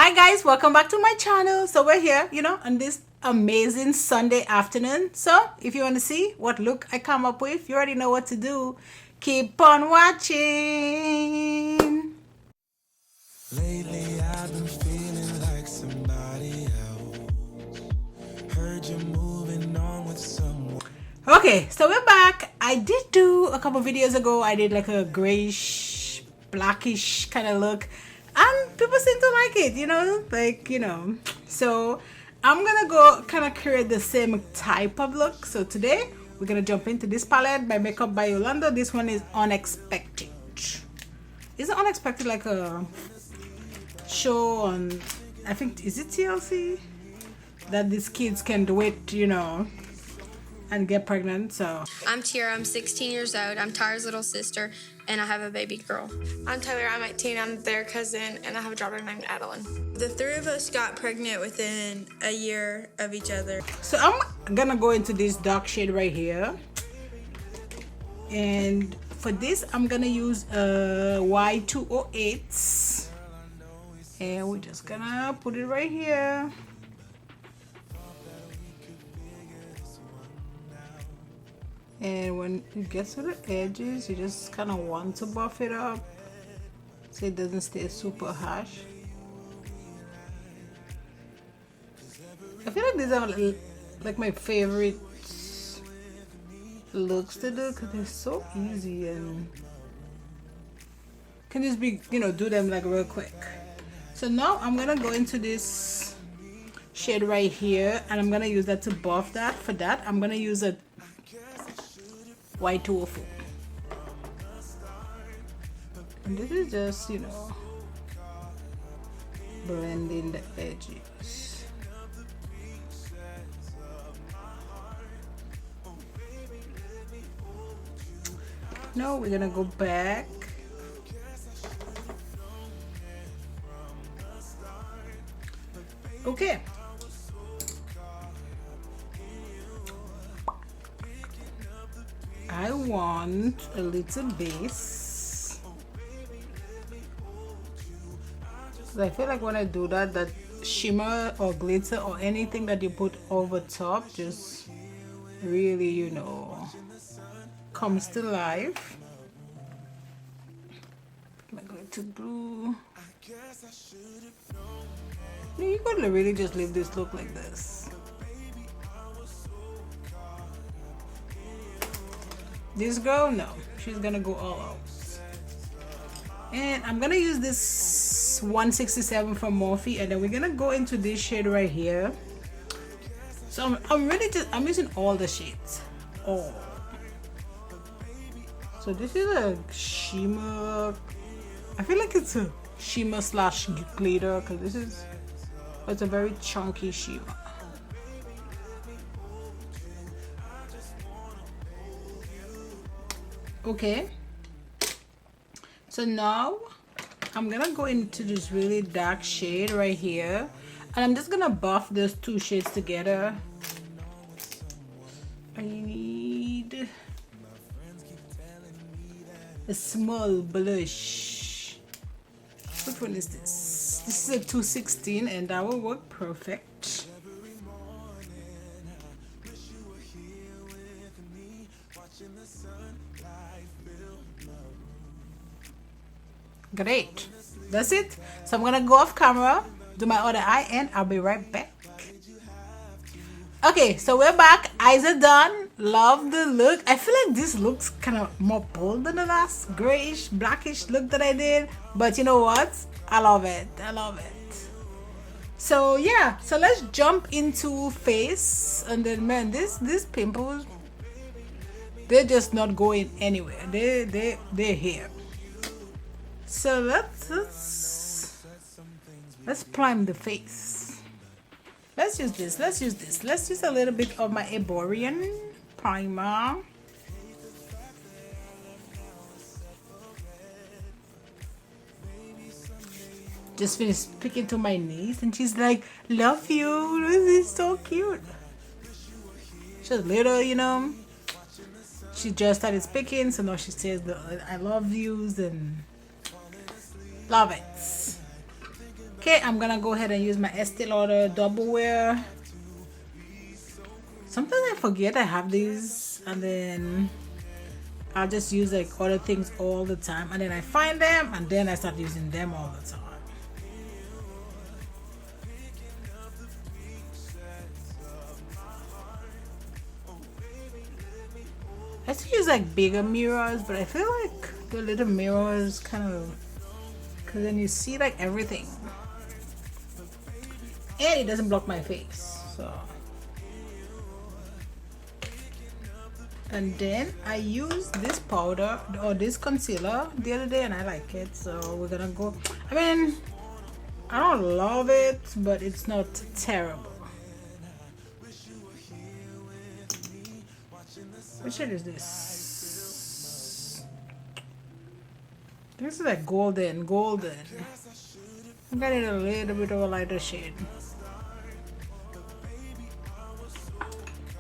Hi guys, welcome back to my channel. So we're here, on this amazing Sunday afternoon. So if you want to see what look I come up with, you already know what to do. Keep on watching. Lately I've been feeling like somebody else. Heard you moving on with someone. Okay, so we're back. I did do a couple videos ago. I did like a grayish, blackish kind of look. And people seem to like it, So I'm gonna go kind of create the same type of look. So today we're gonna jump into this palette by Makeup by Yolondo. This one is Unexpected. Is it Unexpected like a show on, I think, is it TLC? That these kids can do it, and get pregnant. So I'm Tiara, I'm 16 years old, I'm Tyra's little sister, and I have a baby girl. I'm Tyler, I'm 18, I'm their cousin, and I have a daughter named Adeline. The three of us got pregnant within a year of each other. So I'm gonna go into this dark shade right here, and for this I'm gonna use a Y208, and we're just gonna put it right here. And when it gets to the edges, you just kind of want to buff it up so it doesn't stay super harsh. I feel like these are like my favorite looks to do because they're so easy and can just be, do them like real quick. So now I'm gonna go into this shade right here, and I'm gonna use that to buff that. For that, I'm gonna use a Y204. And this is just, blending the edges. Now we're gonna go back. Okay. I want a little base. I feel like when I do that, that shimmer or glitter or anything that you put over top just really, comes to life. My glitter glue. You could really just leave this look like this. This girl, no, she's gonna go all out. And I'm gonna use this 167 from Morphe, and then we're gonna go into this shade right here. So I'm using all the shades, all. So this is a shimmer. I feel like it's a shimmer slash glitter because it's a very chunky shimmer. Okay, so now I'm gonna go into this really dark shade right here, and I'm just gonna buff those two shades together. I need a small blush. Which one is this? This is a 216, and that will work perfect. Great, that's it. So I'm gonna go off camera, do my other eye, and I'll be right back. Okay, so we're back. Eyes are done. Love the look. I feel like this looks kind of more bold than the last grayish, blackish look that I did, but you know what? I love it. I love it. So yeah, so let's jump into face, and then man, these pimples, they're just not going anywhere. They're here. So let's prime the face. Let's use this. Let's use a little bit of my Erborian primer. Just finished speaking to my niece, and she's like, "Love you. This is so cute." She's little, She just started speaking, so now she says the "I love yous" and love it. Okay, I'm gonna go ahead and use my Estée Lauder Double Wear. Sometimes I forget I have these, and then I'll just use like other things all the time, and then I find them, and then I start using them all the time. I used to use like bigger mirrors, but I feel like the little mirrors kind of, because then you see like everything, and it doesn't block my face. So, and then I used this powder or this concealer the other day, and I like it. So we're gonna go. I mean, I don't love it, but it's not terrible. What shade is this? This is like golden. I'm getting a little bit of a lighter shade.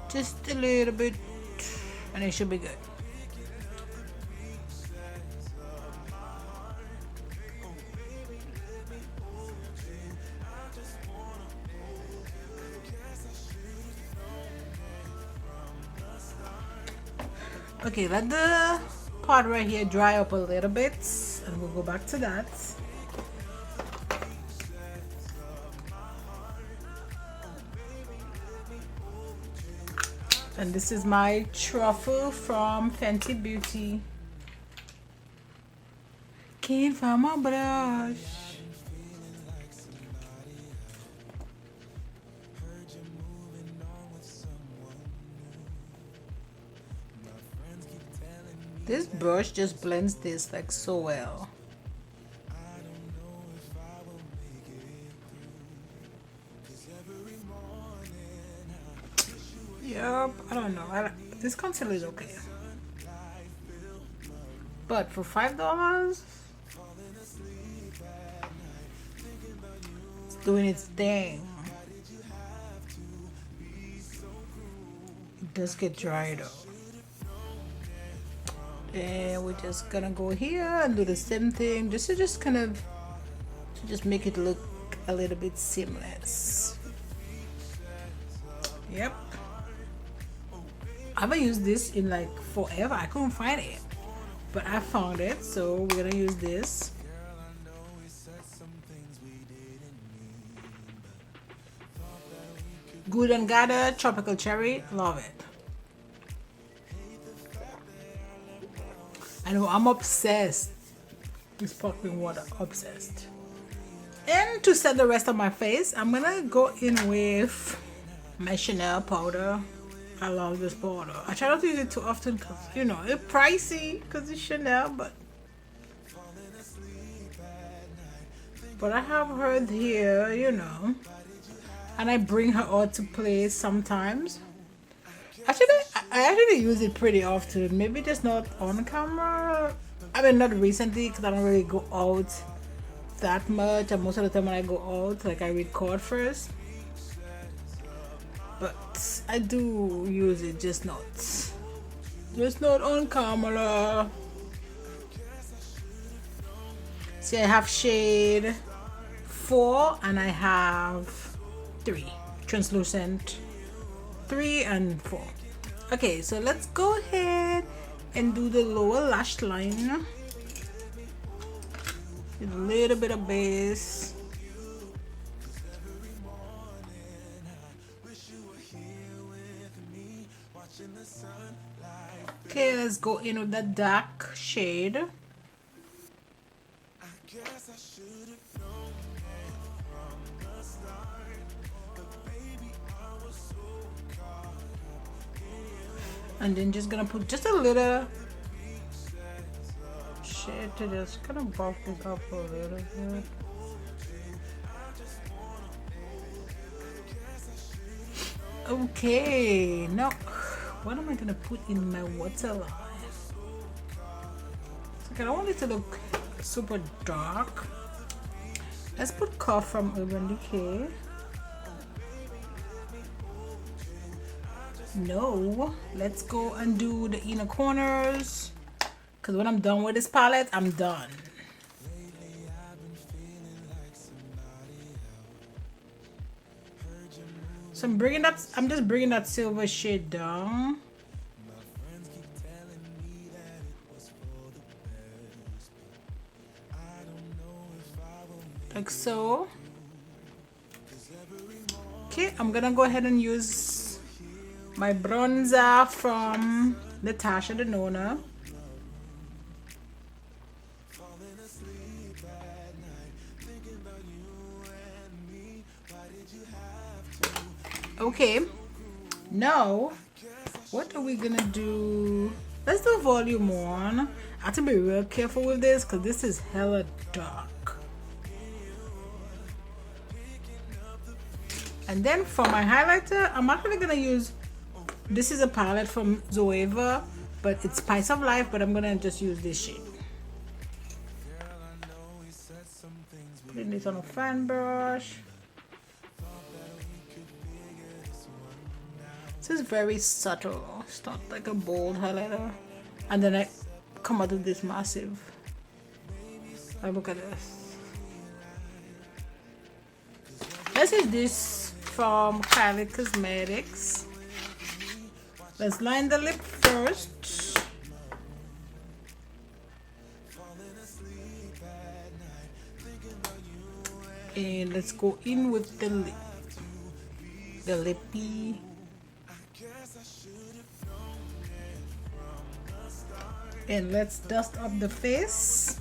Just a little bit, and it should be good. Okay, let the part right here dry up a little bit, and we'll go back to that. And this is my truffle from Fenty Beauty. Can't find my brush. This brush just blends this like so well. Yep, I don't know. This concealer is okay, but for $5, it's doing its thing. It does get dry though. And we're just gonna go here and do the same thing, just to kind of just make it look a little bit seamless. Yep. I haven't used this in like forever. I couldn't find it, but I found it, so we're gonna use this. Good and Gather Tropical Cherry, love it. I know, I'm obsessed with sparkling water, obsessed. And to set the rest of my face, I'm gonna go in with my Chanel powder. I love this powder. I try not to use it too often because, you know, it's pricey because it's Chanel, but I have her here, you know, and I bring her out to play sometimes. Actually, I actually use it pretty often. Maybe just not on camera. I mean, not recently because I don't really go out that much. And most of the time when I go out, like I record first. But I do use it, just not on camera. See, I have shade 4 and I have 3 translucent. 3 and 4. Okay, so let's go ahead and do the lower lash line. A little bit of base. Okay, let's go in with that dark shade. And then just gonna put just a little shade to just kind of bulk this up a little bit. Okay, now what am I gonna put in my waterline? Okay, I don't want it to look super dark. Let's put Cough from Urban Decay. No, let's go and do the inner corners, because when I'm done with this palette, I'm done. So I'm just bringing that silver shade down. Like so. Okay, I'm gonna go ahead and use my bronzer from Natasha Denona. Okay, now what are we gonna do? Let's do volume 1. I have to be real careful with this because this is hella dark. And then for my highlighter, I'm actually gonna use, this is a palette from Zoeva, but it's Spice of Life, but I'm gonna just use this shade. Putting this on a fan brush. This is very subtle. It's not like a bold highlighter. And then I come out with this massive. Oh, look at this. Let's use this from Kylie Cosmetics. Let's line the lip first. And let's go in with the lip. The lippy. And let's dust up the face.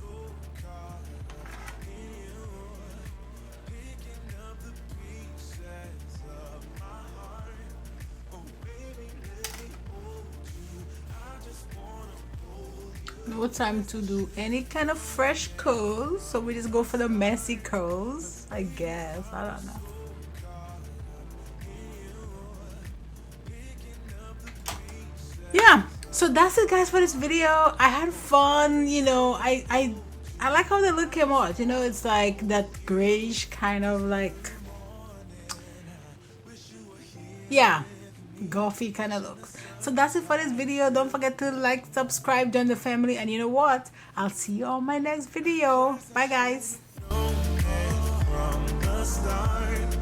No time to do any kind of fresh curls, so we just go for the messy curls, I guess. I don't know. Yeah, so that's it guys for this video. I had fun, you know. I like how the look came out, you know. It's like that grayish kind of like, yeah, golfy kind of looks. So that's it for this video. Don't forget to like, subscribe, join the family, and you know what, I'll see you on my next video. Bye guys. From the start.